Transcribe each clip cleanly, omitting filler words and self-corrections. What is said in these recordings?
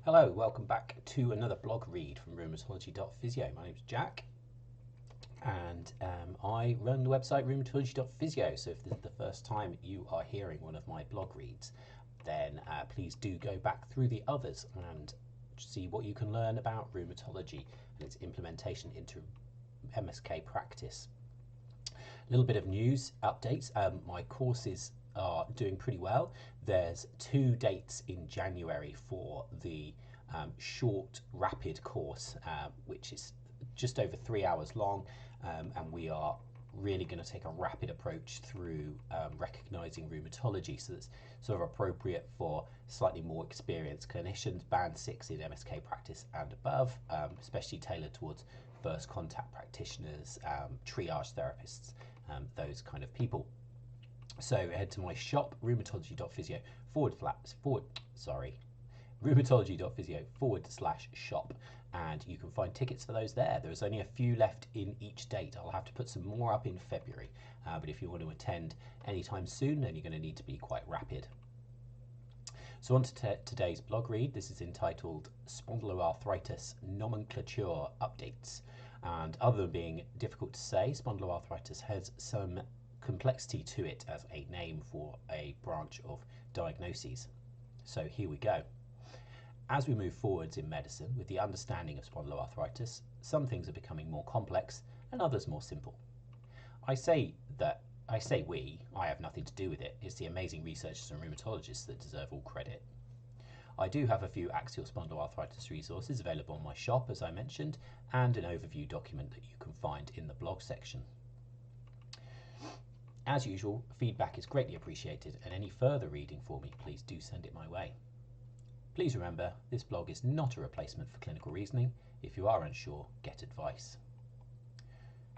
Hello, welcome back to another blog read from rheumatology.physio. My name's Jack and I run the website rheumatology.physio, so if this is the first time you are hearing one of my blog reads, then please do go back through the others and see what you can learn about rheumatology and its implementation into MSK practice. A little bit of news updates. My courses are doing pretty well. There's 2 dates in January for the short rapid course, which is just over 3 hours long, and we are really going to take a rapid approach through recognizing rheumatology, so that's sort of appropriate for slightly more experienced clinicians, band 6 in MSK practice and above, especially tailored towards first contact practitioners, triage therapists, those kind of people. So head to my shop, rheumatology.physio rheumatology.physio/shop, and you can find tickets for those there. There's only a few left in each date. I'll have to put some more up in February, but if you want to attend anytime soon, then you're going to need to be quite rapid. So on to today's blog read. This is entitled Spondyloarthritis Nomenclature Updates. And other than being difficult to say, spondyloarthritis has some complexity to it as a name for a branch of diagnoses. So here we go. As we move forwards in medicine with the understanding of spondyloarthritis, some things are becoming more complex and others more simple. I say we, I have nothing to do with it. It's the amazing researchers and rheumatologists that deserve all credit. I do have a few axial spondyloarthritis resources available on my shop, as I mentioned, and an overview document that you can find in the blog section. As usual, feedback is greatly appreciated, and any further reading for me, please do send it my way. Please remember, this blog is not a replacement for clinical reasoning. If you are unsure, get advice.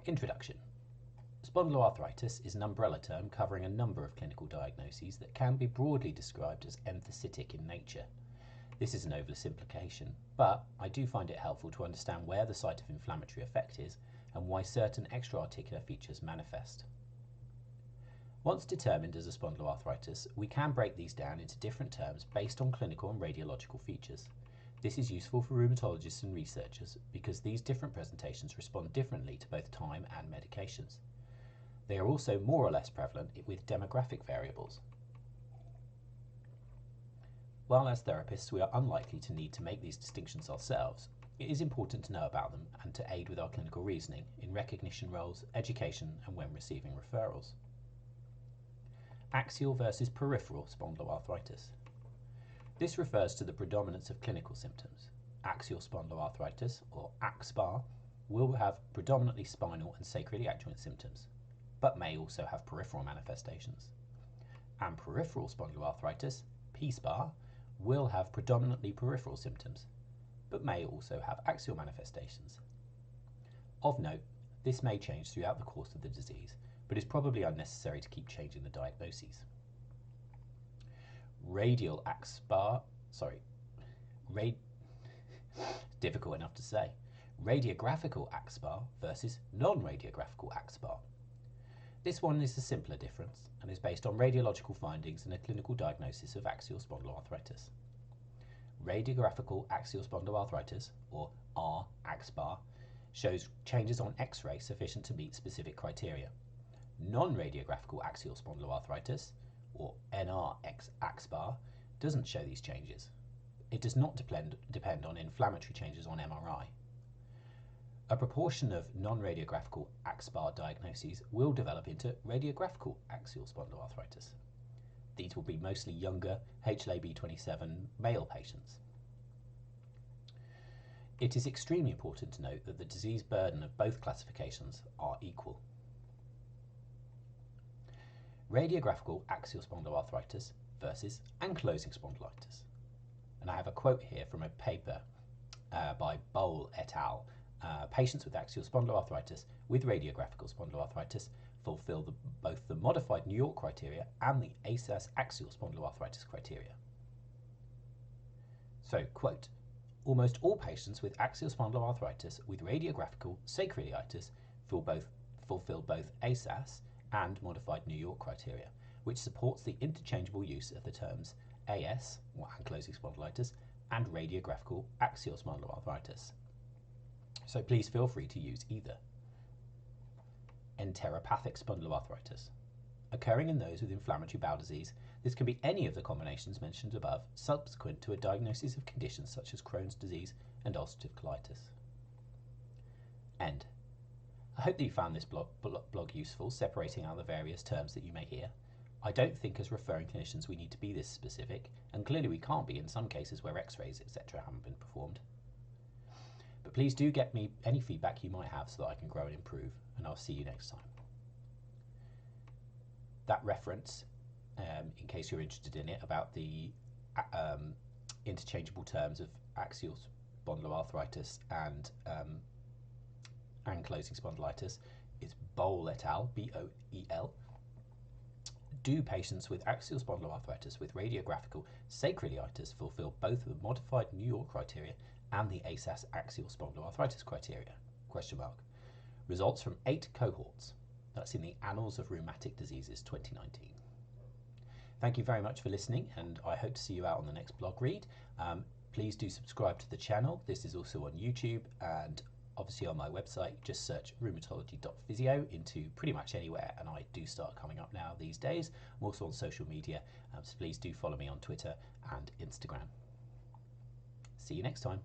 Introduction. Spondyloarthritis is an umbrella term covering a number of clinical diagnoses that can be broadly described as enthesitic in nature. This is an oversimplification, but I do find it helpful to understand where the site of inflammatory effect is and why certain extra-articular features manifest. Once determined as a spondyloarthritis, we can break these down into different terms based on clinical and radiological features. This is useful for rheumatologists and researchers because these different presentations respond differently to both time and medications. They are also more or less prevalent with demographic variables. While as therapists we are unlikely to need to make these distinctions ourselves, it is important to know about them and to aid with our clinical reasoning in recognition roles, education, and when receiving referrals. Axial versus peripheral spondyloarthritis. This refers to the predominance of clinical symptoms. Axial spondyloarthritis, or AXPAR, will have predominantly spinal and sacroiliac joint symptoms, but may also have peripheral manifestations. And peripheral spondyloarthritis, PSPAR, will have predominantly peripheral symptoms, but may also have axial manifestations. Of note, this may change throughout the course of the disease, but is probably unnecessary to keep changing the diagnoses. Difficult enough to say. Radiographical AXPAR versus non-radiographical AXPAR. This one is a simpler difference and is based on radiological findings and a clinical diagnosis of axial spondyloarthritis. Radiographical axial spondyloarthritis, or R-AXPAR, shows changes on X-ray sufficient to meet specific criteria. Non-radiographical axial spondyloarthritis, or NR-AXPAR, doesn't show these changes. It does not depend on inflammatory changes on MRI. A proportion of non-radiographical AXPAR diagnoses will develop into radiographical axial spondyloarthritis. These will be mostly younger HLA-B27 male patients. It is extremely important to note that the disease burden of both classifications are equal. Radiographical axial spondyloarthritis versus ankylosing spondylitis. And I have a quote here from a paper by Bowl et al. Patients with axial spondyloarthritis with radiographical spondyloarthritis fulfill both the modified New York criteria and the ASAS axial spondyloarthritis criteria. So, quote, almost all patients with axial spondyloarthritis with radiographical sacroiliitis fulfill both ASAS and modified New York criteria, which supports the interchangeable use of the terms AS, or ankylosing spondylitis, and radiographical axial spondyloarthritis. So please feel free to use either. Enteropathic spondyloarthritis. Occurring in those with inflammatory bowel disease, this can be any of the combinations mentioned above, subsequent to a diagnosis of conditions such as Crohn's disease and ulcerative colitis. End. I hope that you found this blog useful, separating out the various terms that you may hear. I don't think as referring clinicians we need to be this specific, and clearly we can't be in some cases where x-rays, etc. haven't been performed. But please do get me any feedback you might have so that I can grow and improve, and I'll see you next time. That reference, in case you're interested in it, about the interchangeable terms of axial spondyloarthritis and ankylosing spondylitis, is Boel et al., B-O-E-L. Do patients with axial spondyloarthritis with radiographical sacroiliitis fulfill both the modified New York criteria and the ASAS axial spondyloarthritis criteria? Question mark. Results from 8 cohorts. That's in the Annals of Rheumatic Diseases 2019. Thank you very much for listening, and I hope to see you out on the next blog read. Please do subscribe to the channel. This is also on YouTube, and obviously on my website. Just search rheumatology.physio into pretty much anywhere, and I do start coming up now these days. I'm also on social media, so please do follow me on Twitter and Instagram. See you next time.